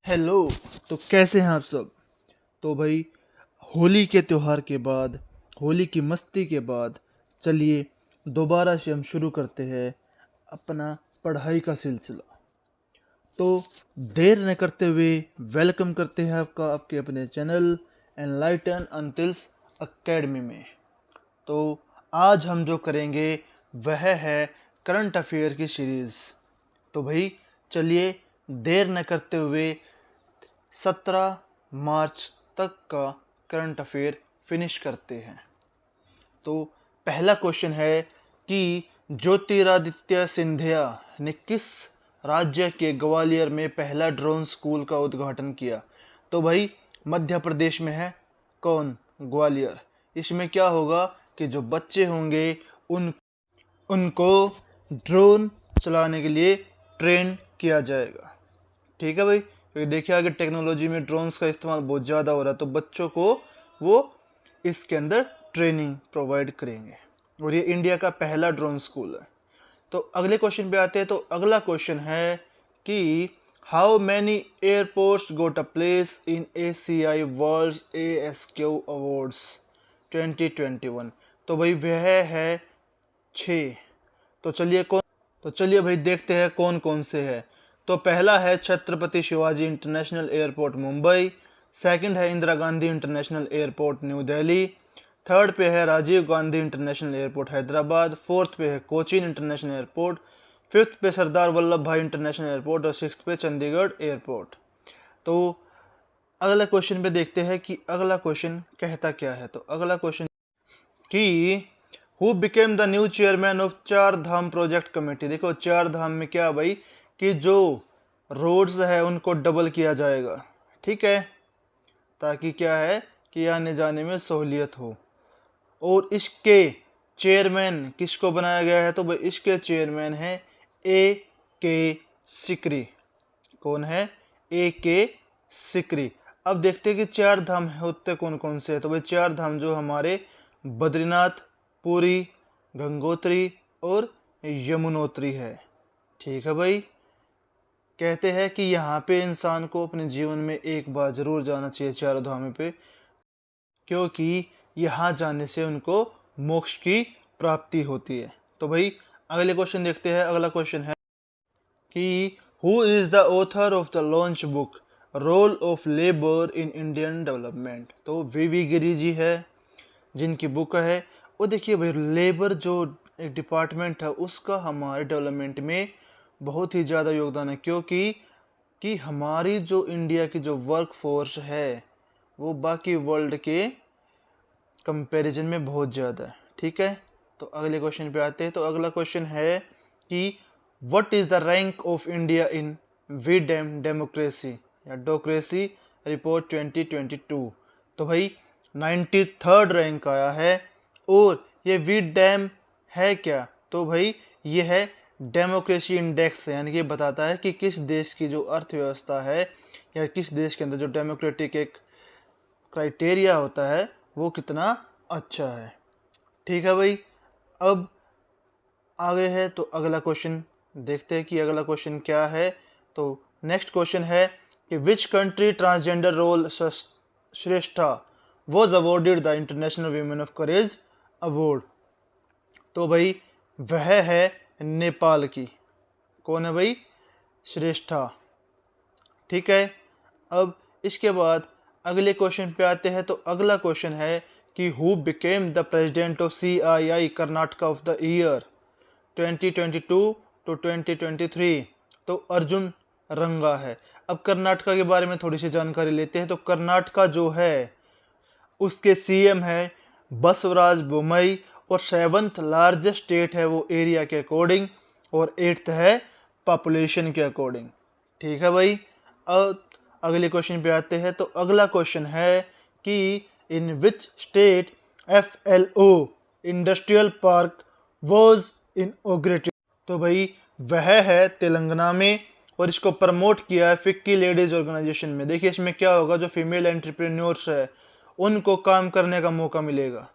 Hello. तो कैसे हैं आप सब? तो भाई, होली के त्यौहार के बाद, होली की मस्ती के बाद, चलिए दोबारा से हम शुरू करते हैं अपना पढ़ाई का सिलसिला। तो देर न करते हुए वेलकम करते हैं आपका आपके अपने चैनल एनलाइटन अंटिल्स अकेडमी में। तो आज हम जो करेंगे वह है करंट अफेयर की सीरीज़। तो भाई चलिए देर न करते हुए 17 मार्च तक का करंट अफेयर फिनिश करते हैं। तो पहला क्वेश्चन है कि ज्योतिरादित्य सिंधिया ने किस राज्य के ग्वालियर में पहला ड्रोन स्कूल का उद्घाटन किया? तो भाई मध्य प्रदेश में है। कौन? ग्वालियर। इसमें क्या होगा कि जो बच्चे होंगे उन उनको ड्रोन चलाने के लिए ट्रेन किया जाएगा। ठीक है भाई, क्योंकि देखिए आगे टेक्नोलॉजी में ड्रोन्स का इस्तेमाल बहुत ज़्यादा हो रहा है, तो बच्चों को वो इसके अंदर ट्रेनिंग प्रोवाइड करेंगे और ये इंडिया का पहला ड्रोन स्कूल है। तो अगले क्वेश्चन पे आते हैं। तो अगला क्वेश्चन है कि how many airports got a place in ACI world ASQ awards 2021? तो भाई वह है 6। तो चलिए भाई देखते हैं कौन कौन से है। तो पहला है Chhatrapati Shivaji international airport Mumbai. Second है Indira Gandhi international airport New Delhi. Third पे है Rajiv Gandhi international airport Hyderabad. Fourth पे है कोचीन इंटरनेशनल एयरपोर्ट। फिफ्थ पे सरदार वल्लभ भाई इंटरनेशनल एयरपोर्ट और सिक्स्थ पे चंडीगढ़ एयरपोर्ट। तो अगला क्वेश्चन पे देखते हैं कि अगला क्वेश्चन कहता क्या है। तो अगला क्वेश्चन कि who became the new chairman of चार धाम प्रोजेक्ट कमेटी? देखो चार धाम में क्या भाई कि जो रोड्स है उनको डबल किया जाएगा। ठीक है, ताकि क्या है कि आने जाने में सहूलियत हो। और इसके चेयरमैन किसको बनाया गया है? तो भाई इसके चेयरमैन है A.K. सिकरी। कौन है? A.K. सिकरी। अब देखते हैं कि चार धाम होते कौन कौन से है। तो भाई चार धाम जो हमारे बद्रीनाथ, पुरी, गंगोत्री और यमुनोत्री है। ठीक है भाई, कहते हैं कि यहाँ पे इंसान को अपने जीवन में एक बार जरूर जाना चाहिए चारों धामों पे, क्योंकि यहाँ जाने से उनको मोक्ष की प्राप्ति होती है। तो भाई अगले क्वेश्चन देखते हैं। अगला क्वेश्चन है कि who is the author of the launch book role of labour in Indian development? तो VV गिरी जी है जिनकी बुक है। और देखिए भाई लेबर जो एक डिपार्टमेंट है उसका हमारे डेवलपमेंट में बहुत ही ज़्यादा योगदान है, क्योंकि हमारी जो इंडिया की जो वर्क फोर्स है वो बाकी वर्ल्ड के कंपैरिजन में बहुत ज़्यादा है। ठीक है, तो अगले क्वेश्चन पे आते हैं। तो अगला क्वेश्चन है कि what is the rank of India in V-Dem democracy या डोक्रेसी रिपोर्ट 2022? तो भाई 93rd रैंक आया है। और ये वीडेम है क्या? तो भाई ये है डेमोक्रेसी इंडेक्स, यानी कि बताता है कि किस देश की जो अर्थव्यवस्था है या किस देश के अंदर जो डेमोक्रेटिक एक क्राइटेरिया होता है वो कितना अच्छा है। ठीक है भाई, अब आगे है। तो अगला क्वेश्चन देखते हैं कि अगला क्वेश्चन क्या है। तो नेक्स्ट क्वेश्चन है कि विच कंट्री ट्रांसजेंडर रोल Shrestha was awarded the international women of courage award? तो भाई वह है नेपाल की। कौन है भाई? श्रेष्ठा। ठीक है, अब इसके बाद अगले क्वेश्चन पे आते हैं। तो अगला क्वेश्चन है कि who became the president of CII Karnataka of the year 2022 to 2023? तो अर्जुन रंगा है। अब कर्नाटका के बारे में थोड़ी सी जानकारी लेते हैं। तो कर्नाटका जो है उसके CM है बसवराज बोमई और 7th लार्जेस्ट स्टेट है वो एरिया के अकॉर्डिंग और 8th है पॉपुलेशन के अकॉर्डिंग। ठीक है भाई, अब अगले क्वेश्चन पे आते हैं। तो अगला क्वेश्चन है कि in which state FLO industrial park was inaugurated? तो भाई वह है तेलंगाना में और इसको प्रमोट किया है फिक्की लेडीज ऑर्गेनाइजेशन में। देखिए इसमें क्या होगा, जो फीमेल एंटरप्रेन्योर्स है उनको काम करने का मौका मिलेगा।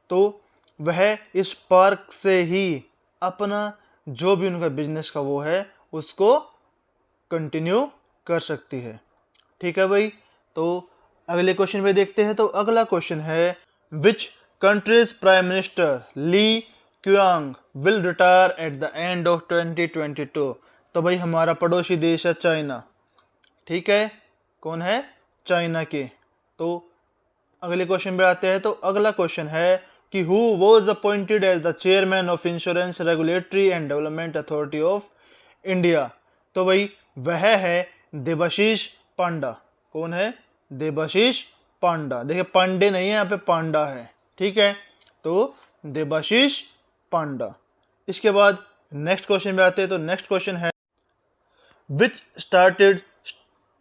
तो वह इस पार्क से ही अपना जो भी उनका बिजनेस का वो है उसको कंटिन्यू कर सकती है। ठीक है भाई। तो अगले क्वेश्चन पे देखते हैं। तो अगला क्वेश्चन है, which country's prime minister Lee Kuang will retire at the end of 2022। तो भाई हमारा पड़ोसी देश है चाइना, ठीक है। कौन है? चाइना के। तो अगले क्वेश्चन पे आते हैं। तो अगला क्वेश्चन है कि who was appointed as the chairman of insurance regulatory and development authority of India. तो भाई वह है देबाशीष पांडा। कौन है? देबाशीष पांडा। देखिए पांडे नहीं है यहाँ पे, पांडा है, ठीक है। तो देबाशीष पांडा। इसके बाद नेक्स्ट क्वेश्चन पे आते हैं। तो नेक्स्ट क्वेश्चन है, which started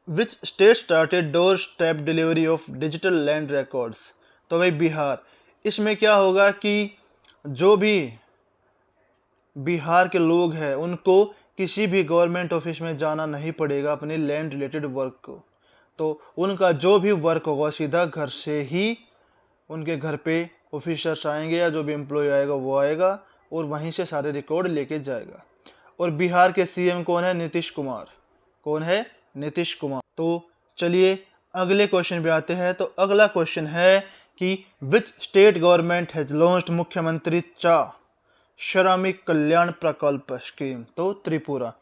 which state started door step delivery of digital land records. तो भाई बिहार। इसमें क्या होगा कि जो भी बिहार के लोग हैं उनको किसी भी गवर्नमेंट ऑफिस में जाना नहीं पड़ेगा अपने लैंड रिलेटेड वर्क को। तो उनका जो भी वर्क होगा सीधा घर से ही उनके घर पे ऑफिसर्स आएंगे या जो भी एम्प्लॉय आएगा वो आएगा और वहीं से सारे रिकॉर्ड लेके जाएगा। और बिहार के सीएम कौन है? नीतीश कुमार। कौन है? नीतीश कुमार। तो चलिए अगले क्वेश्चन पे आते हैं। तो अगला क्वेश्चन है कि which state government has launched मुख्यमंत्री चा श्रमिक कल्याण प्रकल्प स्कीम। तो त्रिपुरा।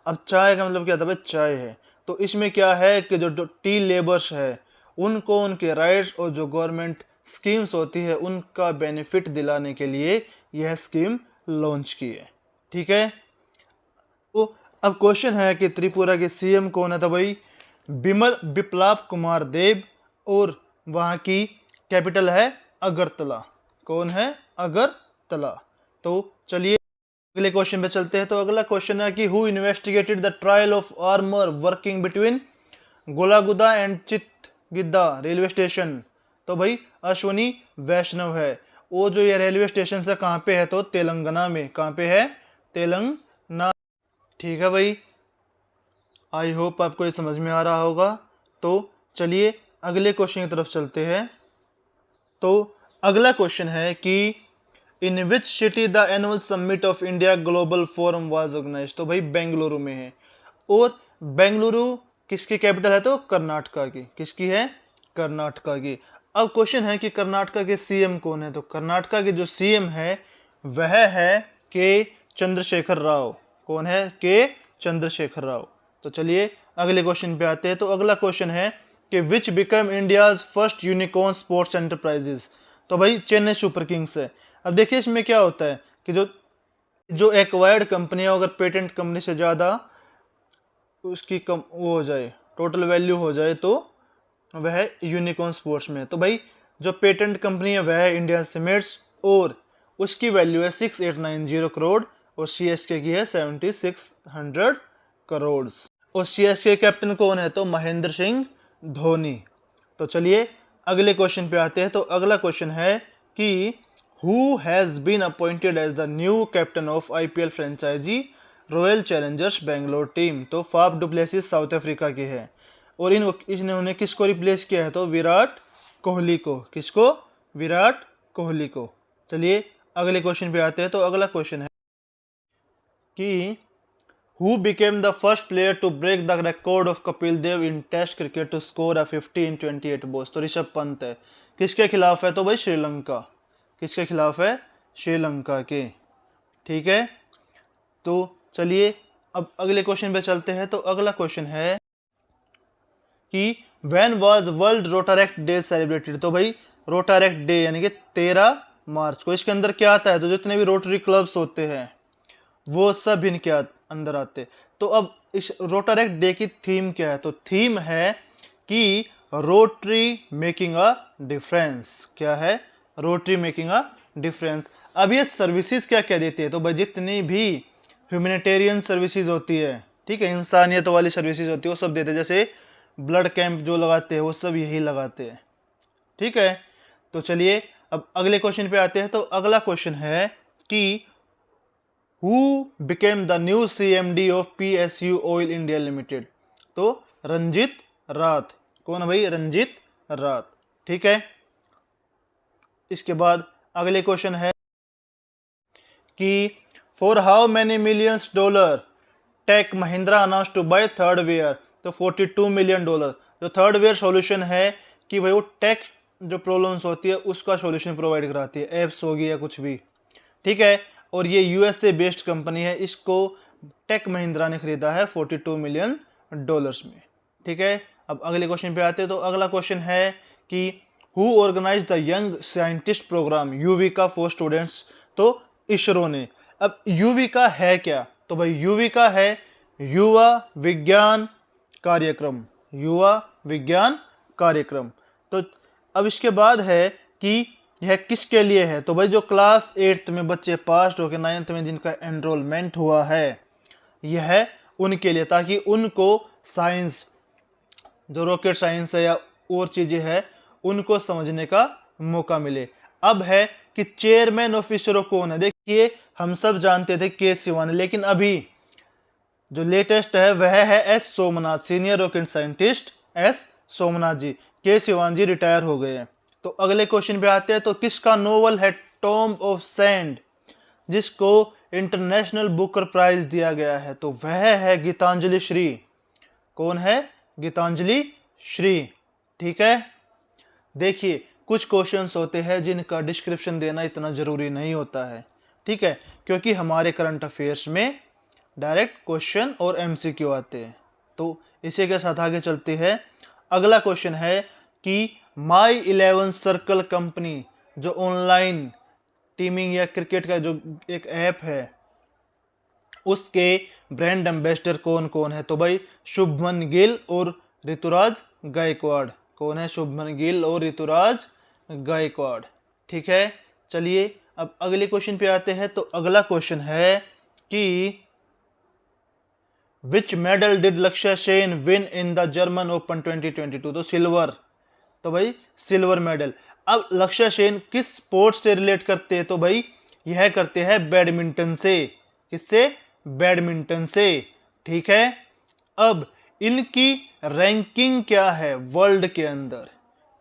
अब चाय का मतलब क्या था भाई? चाय है। तो इसमें क्या है कि जो टी लेबर्स है उनको उनके राइट्स और जो गवर्नमेंट स्कीम्स होती है उनका बेनिफिट दिलाने के लिए यह स्कीम लॉन्च की है, ठीक है। तो अब क्वेश्चन है कि त्रिपुरा के सीएम कौन है? था भाई बिमल बिप्लाब कुमार देव और वहाँ की कैपिटल है अगरतला। कौन है? अगरतला। तो चलिए अगले क्वेश्चन पे चलते हैं। तो अगला क्वेश्चन है कि who investigated the trial of armour working between Golaguda and Chittagidda railway station. तो भाई अश्वनी वैष्णव है। वो जो ये रेलवे स्टेशन है कहाँ पे है? तो तेलंगाना में। कहाँ पे है? तेलंगाना। ठीक है भाई, आई होप आपको ये समझ में आ रहा होगा। तो चलिए अगले क्वेश्चन की तरफ चलते हैं। तो अगला क्वेश्चन है कि in which city the annual summit of India global forum was organised. तो भाई बेंगलुरु में है। और बेंगलुरु किसकी कैपिटल है? तो कर्नाटका की। किसकी है? कर्नाटका की। अब क्वेश्चन है कि कर्नाटका के सीएम कौन है? तो कर्नाटका के जो सीएम है वह है के चंद्रशेखर राव। कौन है? के चंद्रशेखर राव। तो चलिए अगले क्वेश्चन पे आते हैं। तो अगला क्वेश्चन है कि विच become India's first unicorn sports enterprises. तो भाई चेन्नई सुपर किंग्स है। अब देखिए इसमें क्या होता है कि जो जो एक्वायर्ड कंपनी है अगर पेटेंट कंपनी से ज़्यादा उसकी कम वो हो जाए, टोटल वैल्यू हो जाए, तो वह यूनिकॉर्न स्पोर्ट्स में। तो भाई जो पेटेंट कंपनी है वह है इंडिया सीमेंट्स और उसकी वैल्यू है 6890 करोड़ और सीएसके की है 7600 करोड़। और सीएसके कैप्टन कौन है? तो महेंद्र सिंह धोनी। तो चलिए अगले क्वेश्चन पे आते हैं। तो अगला क्वेश्चन है कि who has been appointed as the new captain of IPL franchise royal challengers Bangalore team. तो फाफ डुप्लेसिस साउथ अफ्रीका के हैं और इन्होंने किसको रिप्लेस किया है? तो विराट कोहली को। किसको? विराट कोहली को। चलिए अगले क्वेश्चन पे आते हैं। तो अगला क्वेश्चन है कि Who became the first player to break the record of Kapil Dev in Test cricket to score a 50 in 28 balls? तो ऋषभ पंत है। किसके खिलाफ है? तो भाई श्रीलंका। किसके खिलाफ है? श्रीलंका के। ठीक है। तो चलिए अब अगले क्वेश्चन पे चलते हैं। तो अगला क्वेश्चन है कि when was world rotaract day celebrated. तो भाई रोटारेक्ट डे यानी कि 13 मार्च को। इसके अंदर क्या आता है? तो जितने भी रोटरी क्लब्स होते हैं वो सब इनके अंदर आते। तो अब इस रोटारेक्ट डे की थीम क्या है? तो थीम है कि रोटरी मेकिंग अ डिफरेंस। क्या है? Rotary making a difference. अब ये सर्विसेज क्या क्या देती है? तो भाई जितनी भी ह्यूमैनिटेरियन सर्विसेज होती है, ठीक है, इंसानियत वाली सर्विसेज होती है वो सब देते हैं। जैसे ब्लड कैंप जो लगाते हैं वो सब यही लगाते हैं, ठीक है। तो चलिए अब अगले क्वेश्चन पे आते हैं। तो अगला क्वेश्चन है कि Who became the new CMD of PSU Oil India Limited? तो रंजीत रात। कौन है भाई? रंजीत रात। ठीक है। इसके बाद अगले क्वेश्चन है कि for how many $millions Tech Mahindra announce to buy Thirdware. तो $42 मिलियन। जो थर्ड वेयर सॉल्यूशन है कि भाई वो टेक जो प्रॉब्लम्स होती है उसका सॉल्यूशन प्रोवाइड कराती है, एप्स होगी या कुछ भी, ठीक है। और ये यूएसए बेस्ड कंपनी है, इसको टेक महिंद्रा ने खरीदा है $42 मिलियन में, ठीक है। अब अगले क्वेश्चन पे आते हैं। तो अगला क्वेश्चन है कि who organise the young scientist programme Yuvika for students. तो इसरो ने। अब यूविका है क्या? तो भाई यूविका है युवा विज्ञान कार्यक्रम, युवा विज्ञान कार्यक्रम। तो अब इसके बाद है कि यह किसके लिए है? तो भाई जो क्लास 8th में बच्चे पास होकर 9th में जिनका एनरोलमेंट हुआ है, यह उनके लिए, ताकि उनको साइंस, जो रॉकेट साइंस है या और चीजें हैं, उनको समझने का मौका मिले। अब है कि चेयरमैन ऑफ इसरो कौन है? देखिए हम सब जानते थे के सिवान, लेकिन अभी जो लेटेस्ट है वह है S Somnath, senior rocket scientist S Somnath ji. K Sivan जी रिटायर हो गए हैं। तो अगले क्वेश्चन पे आते हैं। तो किसका नोवेल है टॉम्ब ऑफ सैंड, जिसको इंटरनेशनल बुकर प्राइज दिया गया है? तो वह है गीतांजलि श्री। कौन है? गीतांजलि श्री, ठीक है। देखिए कुछ क्वेश्चंस होते हैं जिनका डिस्क्रिप्शन देना इतना जरूरी नहीं होता है, ठीक है, क्योंकि हमारे करंट अफेयर्स में डायरेक्ट क्वेश्चन और एमसीक्यू आते हैं। तो इसी के साथ आगे चलते हैं। अगला क्वेश्चन है कि माई 11 सर्कल कंपनी, जो ऑनलाइन टीमिंग या क्रिकेट का जो एक ऐप है, उसके ब्रांड एम्बेसडर कौन कौन है? तो भाई शुभमन गिल और ऋतुराज गायकवाड़। कौन है? शुभमन गिल और ऋतुराज गायकवाड़, ठीक है। चलिए अब अगले क्वेश्चन पे आते हैं। तो अगला क्वेश्चन है कि विच मेडल डिड लक्ष्य Sen win in the German open 2022? तो सिल्वर। तो भाई सिल्वर मेडल। अब लक्ष्य सेन किस स्पोर्ट्स से रिलेट करते हैं? तो भाई यह करते हैं बैडमिंटन से। किससे? बैडमिंटन से, ठीक है। अब इनकी रैंकिंग क्या है वर्ल्ड के अंदर?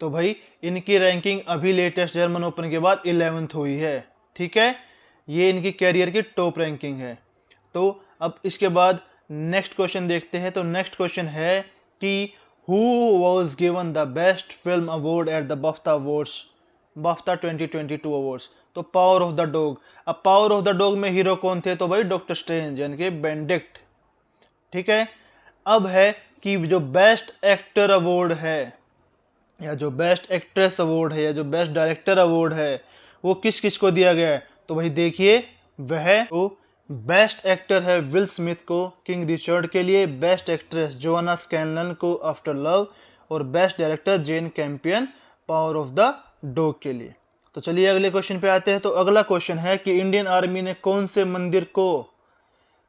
तो भाई इनकी रैंकिंग अभी लेटेस्ट जर्मन ओपन के बाद 11th हुई है, ठीक है। ये इनकी कैरियर की टॉप रैंकिंग है। तो अब इसके बाद नेक्स्ट क्वेश्चन देखते हैं। तो नेक्स्ट क्वेश्चन है कि who was given the best film award at the BAFTA awards, BAFTA 2022 awards? तो पावर ऑफ द डॉग। अब पावर ऑफ द डॉग में हीरो कौन थे? तो भाई डॉक्टर स्ट्रेंज यानी कि बेनेडिक्ट, ठीक है। अब है कि जो बेस्ट एक्टर अवार्ड है या जो बेस्ट एक्ट्रेस अवार्ड है या जो बेस्ट डायरेक्टर अवार्ड है, वो किस किस को दिया गया है? तो भाई देखिए वह तो बेस्ट एक्टर है विल स्मिथ को किंग रिचर्ड के लिए, बेस्ट एक्ट्रेस जोआना स्कैनलन को आफ्टर लव, और best director Jane Campion Power of the Dog के लिए। तो चलिए अगले क्वेश्चन पे आते हैं। तो अगला क्वेश्चन है कि इंडियन आर्मी ने कौन से मंदिर को,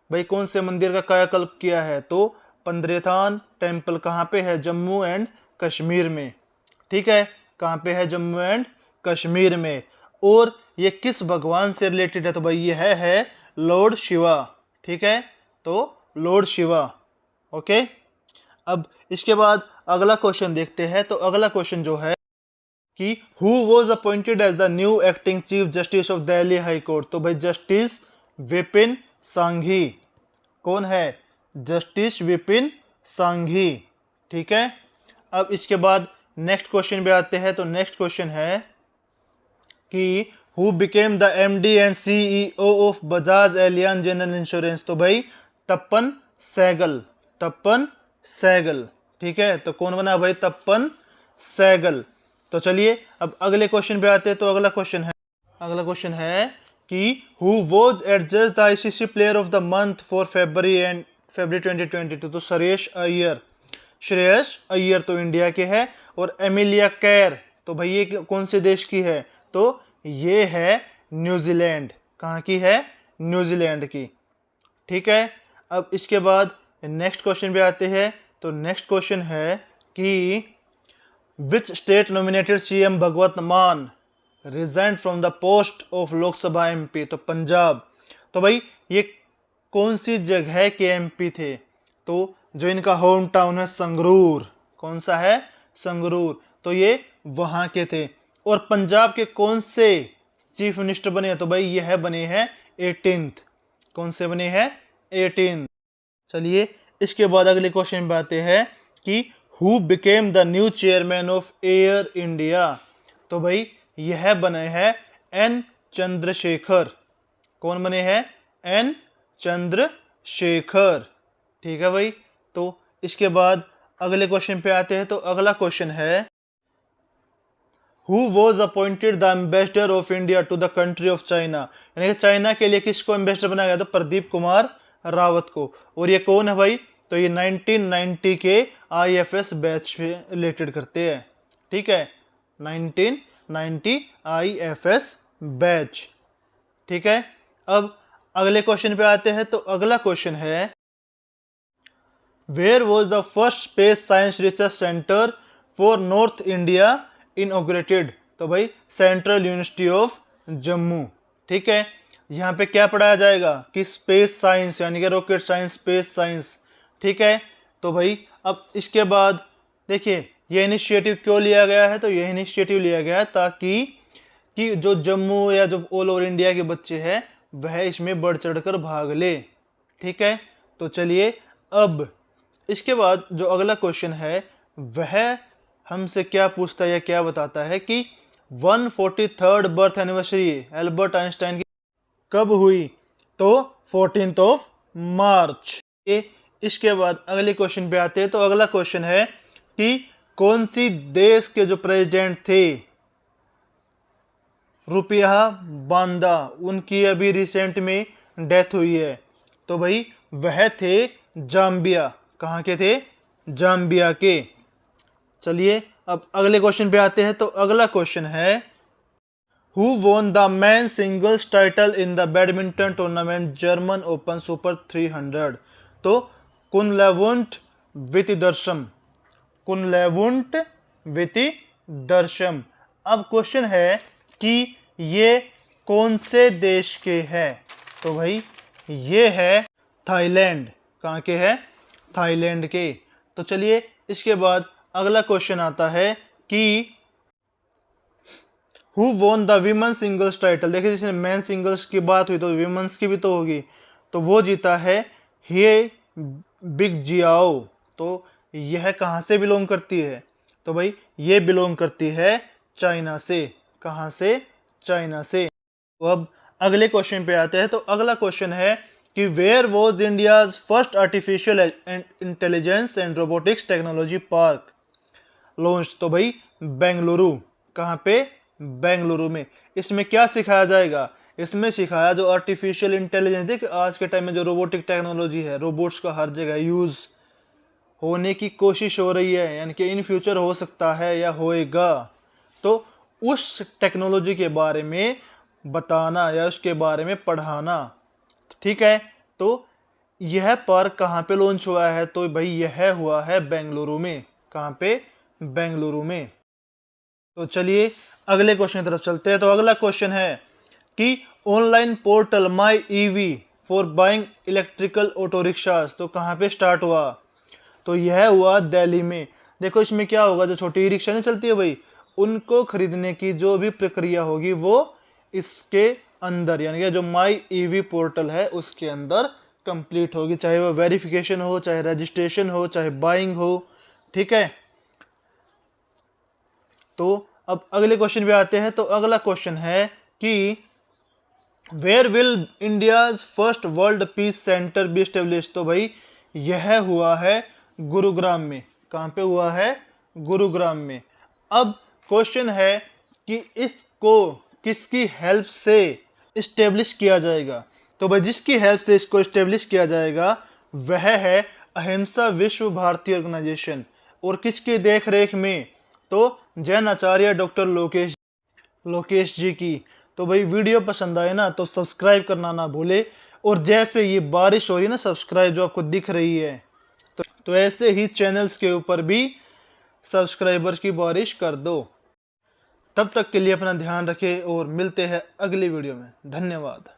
भाई कौन से मंदिर का कायाकल्प किया है? तो पंद्रेथान टेम्पल कहाँ पे है? जम्मू एंड कश्मीर में, ठीक है। कहाँ पे है? जम्मू एंड कश्मीर में। और ये किस भगवान से रिलेटेड है? तो भाई ये है लॉर्ड शिवा, ठीक है। तो लॉर्ड शिवा, ओके। अब इसके बाद अगला क्वेश्चन देखते हैं। तो अगला क्वेश्चन जो है कि who was appointed as the new acting chief justice of Delhi High Court? तो भाई जस्टिस विपिन सांघी। कौन है? जस्टिस विपिन सांघी, ठीक है। अब इसके बाद नेक्स्ट क्वेश्चन पे आते हैं। तो नेक्स्ट क्वेश्चन है कि who became the MD and CEO of Bajaj Allianz general insurance? तो भाई तपन सहगल, तपन सहगल, ठीक है। तो कौन बना भाई? तपन सहगल। तो चलिए अब अगले क्वेश्चन पे आते हैं। तो अगला क्वेश्चन है कि who was adjust the ICC player of the month for February 2022? तो श्रेयस अय्यर तो इंडिया के है, और एमिलिया कैर तो भाई ये कौन से देश की है? तो ये है न्यूजीलैंड। कहाँ की है? न्यूजीलैंड की, ठीक है। अब इसके बाद नेक्स्ट क्वेश्चन पे आते हैं। तो नेक्स्ट क्वेश्चन है कि विच स्टेट नॉमिनेटेड सीएम भगवत मान resign from the post of Lok Sabha MP? तो पंजाब। तो भाई ये कौन सी जगह के एमपी थे? तो जो इनका होम टाउन है संगरूर। कौन सा है? संगरूर। तो ये वहां के थे। और पंजाब के कौन से चीफ मिनिस्टर बने? तो भाई यह बने हैं 18th। कौन से बने हैं? 18th। चलिए इसके बाद अगले क्वेश्चन पे आते हैं कि who became the new chairman of air India? तो भाई यह बने हैं एन चंद्रशेखर। कौन बने हैं? एन चंद्रशेखर। ठीक है भाई। तो इसके बाद अगले क्वेश्चन पे आते हैं। तो अगला क्वेश्चन है who was appointed the ambassador of India to the country of China? यानी कि चाइना के लिए किसको एम्बेसडर बनाया गया? तो प्रदीप कुमार रावत को। और ये कौन है भाई? तो ये 1990 के IFS बैच से रिलेटेड करते हैं। ठीक है, 1990 IFS बैच। ठीक है, अब अगले क्वेश्चन पे आते हैं। तो अगला क्वेश्चन है where was the first space science research centre for North India inaugurated? तो भाई सेंट्रल यूनिवर्सिटी ऑफ जम्मू। ठीक है, यहाँ पे क्या पढ़ाया जाएगा कि स्पेस साइंस यानी कि रॉकेट साइंस, स्पेस साइंस। ठीक है, तो भाई अब इसके बाद देखिए ये इनिशिएटिव क्यों लिया गया है? तो यह इनिशिएटिव लिया गया है ताकि कि जो जम्मू या जो ऑल ओवर इंडिया के बच्चे हैं वह इसमें बढ़ चढ़कर भाग ले। ठीक है, तो चलिए अब इसके बाद जो अगला क्वेश्चन है वह हमसे क्या पूछता है या क्या बताता है कि 143rd birth anniversary Albert Einstein की कब हुई? तो 14 मार्च। इसके बाद अगले क्वेश्चन पे आते हैं। तो अगला क्वेश्चन है कि कौन सी देश के जो प्रेसिडेंट थे रुपया बांदा, उनकी अभी रिसेंट में डेथ हुई है? तो भाई वह थे जाम्बिया। कहाँ के थे? जाम्बिया के। चलिए अब अगले क्वेश्चन पे आते हैं। तो अगला क्वेश्चन है who won the man singles title in the badminton tournament German open super 300? तो कुनलेवुंट वितिदर्शम। कुनलेवुंट वितिदर्शम। अब क्वेश्चन है कि ये कौन से देश के हैं? तो भाई ये है थाईलैंड। कहाँ के हैं? थाईलैंड के। तो चलिए इसके बाद अगला क्वेश्चन आता है कि who won the women singles title? देखिए जिसने मैन सिंगल्स की बात हुई तो विमेंस की भी तो होगी। तो वो जीता है हे बिग जियाओ। तो यह कहाँ से बिलोंग करती है? तो भाई ये बिलोंग करती है चाइना से। कहाँ से? चाइना से। तो अब अगले क्वेश्चन पे आते हैं। तो अगला क्वेश्चन है कि where was India's first artificial intelligence and robotics technology park launch? तो भाई बेंगलुरु। कहाँ पे? बेंगलुरु में। इसमें क्या सिखाया जाएगा? इसमें सिखाया जो आर्टिफिशियल इंटेलिजेंस, देखिए आज के टाइम में जो रोबोटिक टेक्नोलॉजी है, रोबोट्स का हर जगह यूज होने की कोशिश हो रही है, यानी कि इन फ्यूचर हो सकता है या होएगा। तो उस टेक्नोलॉजी के बारे में बताना या उसके बारे में पढ़ाना। ठीक है, तो यह पार्क कहाँ पे लॉन्च हुआ है? तो भाई यह हुआ है बेंगलुरु में। कहाँ पे? बेंगलुरु में। तो चलिए अगले क्वेश्चन की तरफ चलते हैं। तो अगला क्वेश्चन है कि online portal my EV for buying electrical auto rickshaws तो कहाँ पे स्टार्ट हुआ? तो यह हुआ दिल्ली में। देखो इसमें क्या होगा, जो छोटी रिक्शा नहीं चलती है भाई, उनको खरीदने की जो भी प्रक्रिया होगी वो इसके अंदर, यानी कि जो माई ईवी पोर्टल है उसके अंदर कंप्लीट होगी, चाहे वो वेरिफिकेशन हो, चाहे रजिस्ट्रेशन हो, चाहे बाइंग हो। ठीक है, तो अब अगले क्वेश्चन पे आते हैं। तो अगला क्वेश्चन है कि where will India's first world peace centre be establish? तो भाई यह हुआ है गुरुग्राम में। कहाँ पे हुआ है? गुरुग्राम में। अब क्वेश्चन है कि इसको किसकी हेल्प से इस्टेब्लिश किया जाएगा? तो भाई जिसकी हेल्प से इसको इस्टेब्लिश किया जाएगा वह है अहिंसा विश्व भारती ऑर्गेनाइजेशन। और किसकी देख रेख में? तो जैन आचार्य डॉक्टर लोकेश जी की। तो भाई वीडियो पसंद आए ना तो सब्सक्राइब करना ना भूले। और जैसे ये बारिश हो रही है ना, सब्सक्राइब जो आपको दिख रही है, तो ऐसे ही चैनल्स के ऊपर भी सब्सक्राइबर्स की बारिश कर दो। तब तक के लिए अपना ध्यान रखें और मिलते हैं अगली वीडियो में। धन्यवाद।